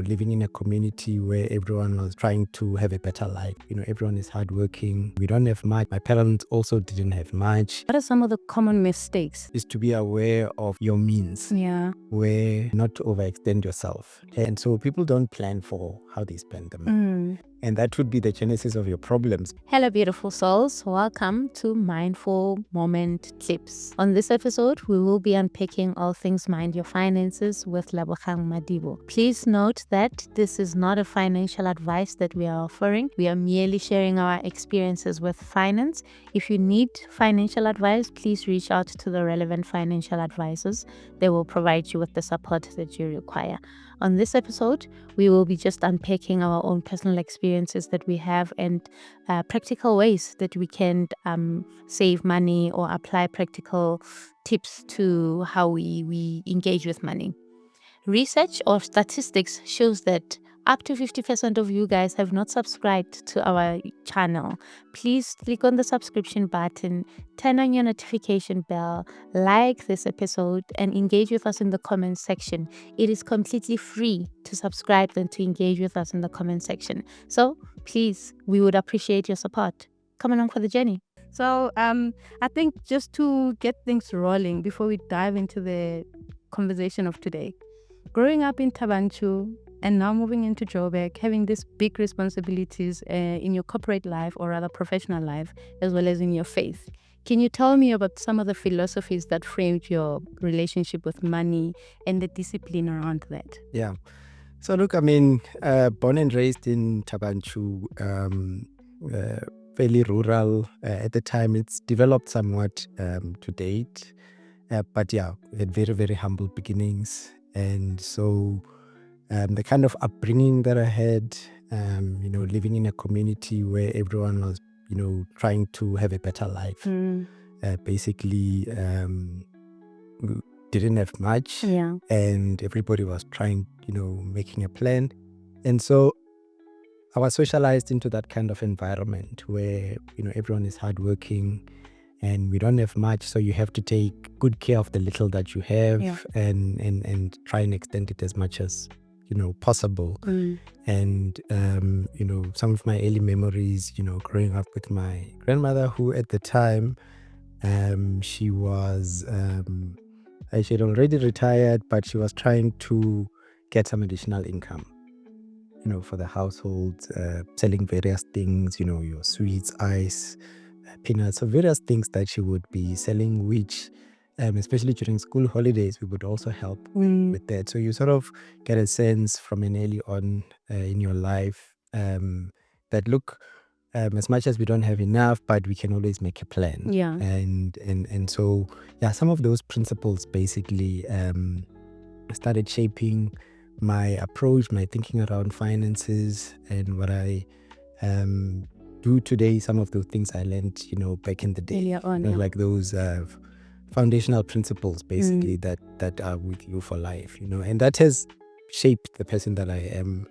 living in a community where everyone was trying to have a better life. Everyone is hardworking. We don't have much. My parents also didn't have much. What are some of the common mistakes? Is to be aware of your means. Yeah. Where not to overextend yourself. And so people don't plan for how they spend them. And that would be the genesis of your problems. Hello, beautiful souls. Welcome to Mindful Moment Clips. On this episode, we will be unpacking all things mind your finances with Lebogang. Please note that this is not a financial advice that we are offering. We are merely sharing our experiences with finance. If you need financial advice, please reach out to the relevant financial advisors. They will provide you with the support that you require. On this episode, we will be just unpacking our own personal experiences that we have and practical ways that we can save money or apply practical tips to how we engage with money. Research or statistics shows that up to 50% of you guys have not subscribed to our channel. Please click on the subscription button, turn on your notification bell, like this episode, and engage with us in the comment section. It is completely free to subscribe and to engage with us in the comment section. So please, we would appreciate your support. Come along for the journey. So I think just to get things rolling before we dive into the conversation of today, growing up in Thaba Nchu and now moving into Joburg, having these big responsibilities in your corporate life or rather professional life, as well as in your faith. Can you tell me about some of the philosophies that framed your relationship with money and the discipline around that? Yeah. So look, born and raised in Thaba Nchu, fairly rural. At the time, it's developed somewhat to date. But yeah, we had very, very humble beginnings. And so the kind of upbringing that I had, living in a community where everyone was, trying to have a better life. Basically, didn't have much. Yeah. And everybody was trying, making a plan. And so I was socialized into that kind of environment where, everyone is hardworking and we don't have much. So you have to take good care of the little that you have and try and extend it as much as, possible. And, some of my early memories, growing up with my grandmother, who at the time, she was, she had already retired, but she was trying to get some additional income, for the household, selling various things, your sweets, ice, peanuts, so various things that she would be selling, which especially during school holidays, we would also help with that. So you sort of get a sense from an early on in your life that look, as much as we don't have enough, but we can always make a plan. Yeah. And so, yeah, some of those principles basically started shaping my approach, my thinking around finances, and what I do today. Some of those things I learned, back in the day. Earlier on, like those foundational principles, basically, that are with you for life, and that has shaped the person that I am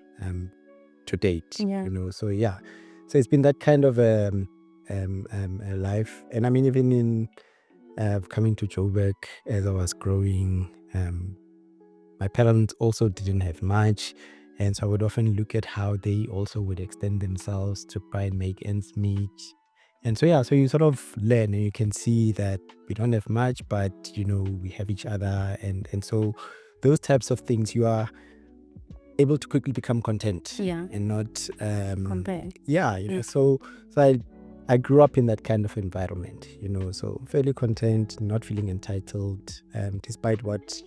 to date. Yeah. So yeah, so it's been that kind of a life. And even in coming to Joburg as I was growing, my parents also didn't have much, and so I would often look at how they also would extend themselves to try and make ends meet. And so, yeah, so you sort of learn and you can see that we don't have much, but, we have each other. And so those types of things, you are able to quickly become content. Yeah. And not... compare. Yeah, so I grew up in that kind of environment, so fairly content, not feeling entitled, despite what,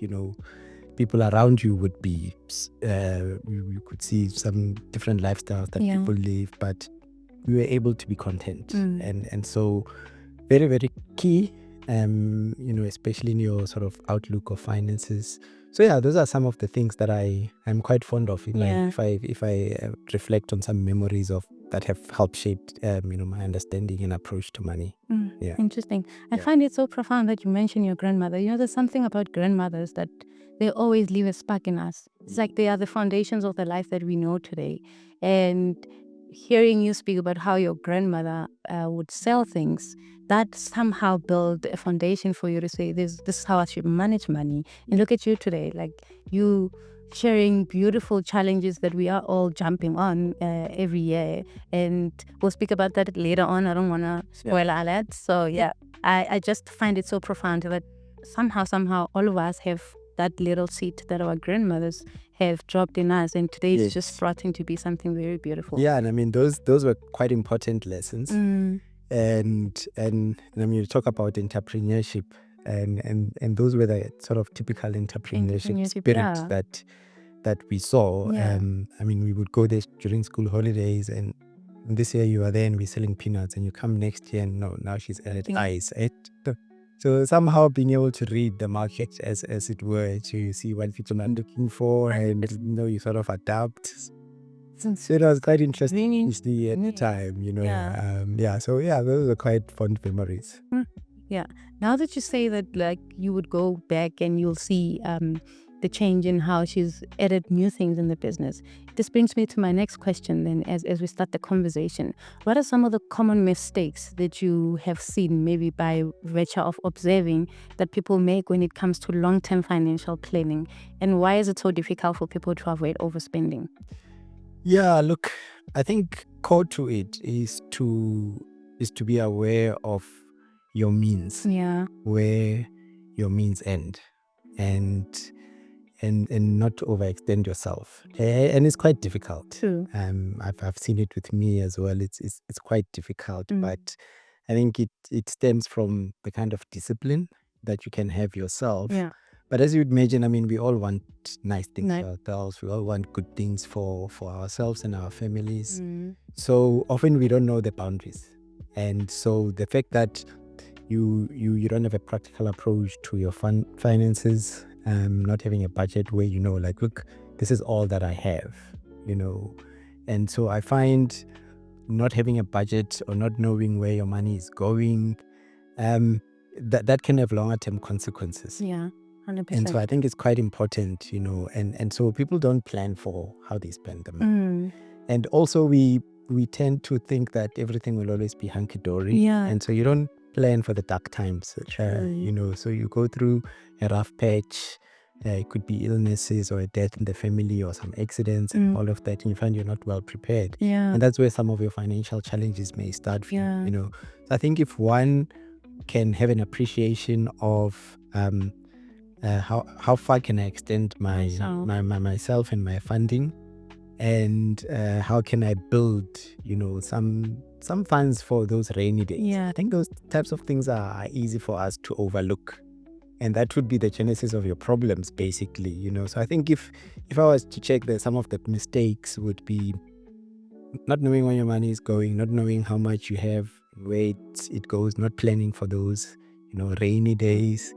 people around you would be. You could see some different lifestyles that people live, but we were able to be content. And so very, very key, especially in your sort of outlook of finances. So yeah, those are some of the things that I'm quite fond of. Like if I reflect on some memories of that have helped shape, my understanding and approach to money. Yeah. Interesting. I find it so profound that you mention your grandmother. There's something about grandmothers that they always leave a spark in us. It's like they are the foundations of the life that we know today. And hearing you speak about how your grandmother would sell things, that somehow built a foundation for you to say, this is how I should manage money. And look at you today, like you sharing beautiful challenges that we are all jumping on every year. And we'll speak about that later on. I don't want to spoil all that. So yeah, I just find it so profound that somehow all of us have that little seed that our grandmothers have dropped in us, and today it's just starting to be something very beautiful. Yeah, and I mean those were quite important lessons. And I mean, you talk about entrepreneurship, and those were the sort of typical entrepreneurship spirit that we saw. Yeah. I mean, we would go there during school holidays, and this year you are there and we're selling peanuts, and you come next year and no, now she's at ice. So somehow being able to read the market as it were, to see what people are looking for, and you sort of adapt. So it was quite interesting at the time, So yeah, those are quite fond memories. Yeah. Now that you say that, like, you would go back and you'll see the change in how she's added new things in the business. This brings me to my next question then, as we start the conversation. What are some of the common mistakes that you have seen, maybe by virtue of observing, that people make when it comes to long-term financial planning? And why is it so difficult for people to avoid overspending? Yeah, look, I think core to it is to be aware of your means, where your means end, and not to overextend yourself. And it's quite difficult. True. I've seen it with me as well. It's quite difficult, but I think it stems from the kind of discipline that you can have yourself. Yeah. But as you'd imagine, I mean, we all want nice things for ourselves. We all want good things for ourselves and our families. So often we don't know the boundaries. And so the fact that you don't have a practical approach to your finances, not having a budget where like, look, this is all that I have, And so I find not having a budget or not knowing where your money is going, that can have longer term consequences. Yeah. 100%. And so I think it's quite important, and so people don't plan for how they spend the money. And also we tend to think that everything will always be hunky-dory. Yeah. And so you don't plan for the dark times, so you go through a rough patch. It could be illnesses or a death in the family or some accidents and all of that, and you find you're not well prepared. Yeah. And that's where some of your financial challenges may start from, So I think if one can have an appreciation of how far can I extend myself and my funding, and how can I build some funds for those rainy days. Yeah. I think those types of things are easy for us to overlook, and that would be the genesis of your problems, basically. So I think if I was to check, that some of the mistakes would be not knowing where your money is going, not knowing how much you have, where it goes, not planning for those rainy days,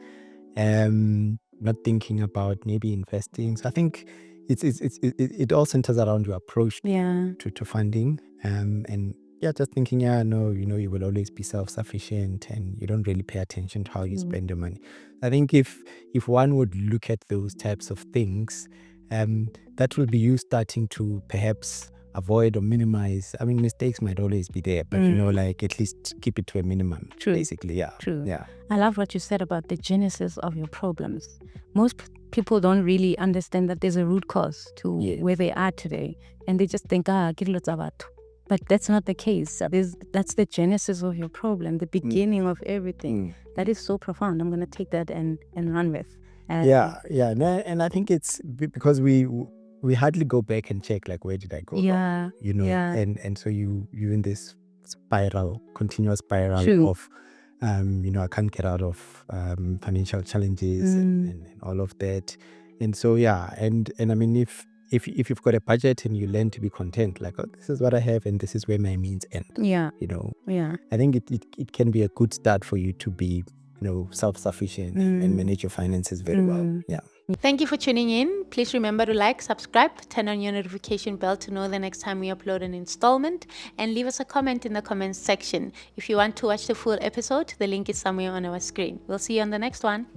not thinking about maybe investing. So I think it all centers around your approach to funding, and just thinking, you will always be self-sufficient, and you don't really pay attention to how you spend your money. I think if one would look at those types of things, that will be you starting to perhaps avoid or minimize. I mean, mistakes might always be there, but like, at least keep it to a minimum. True. Basically, yeah. True. Yeah. I love what you said about the genesis of your problems. Most people don't really understand that there's a root cause to where they are today, and they just think, but that's not the case. That's the genesis of your problem, the beginning of everything. That is so profound. I'm going to take that and run with. And I think it's because we hardly go back and check, like, where did I go wrong? And so you in this continuous spiral of I can't get out of financial challenges and all of that. And so and I mean, if you've got a budget and you learn to be content, like, this is what I have and this is where my means end. I think it can be a good start for you to be self-sufficient and manage your finances very well. Thank you for tuning in. Please remember to like, subscribe, turn on your notification bell to know the next time we upload an installment, and leave us a comment in the comments section. If you want to watch the full episode, the link is somewhere on our screen. We'll see you on the next one.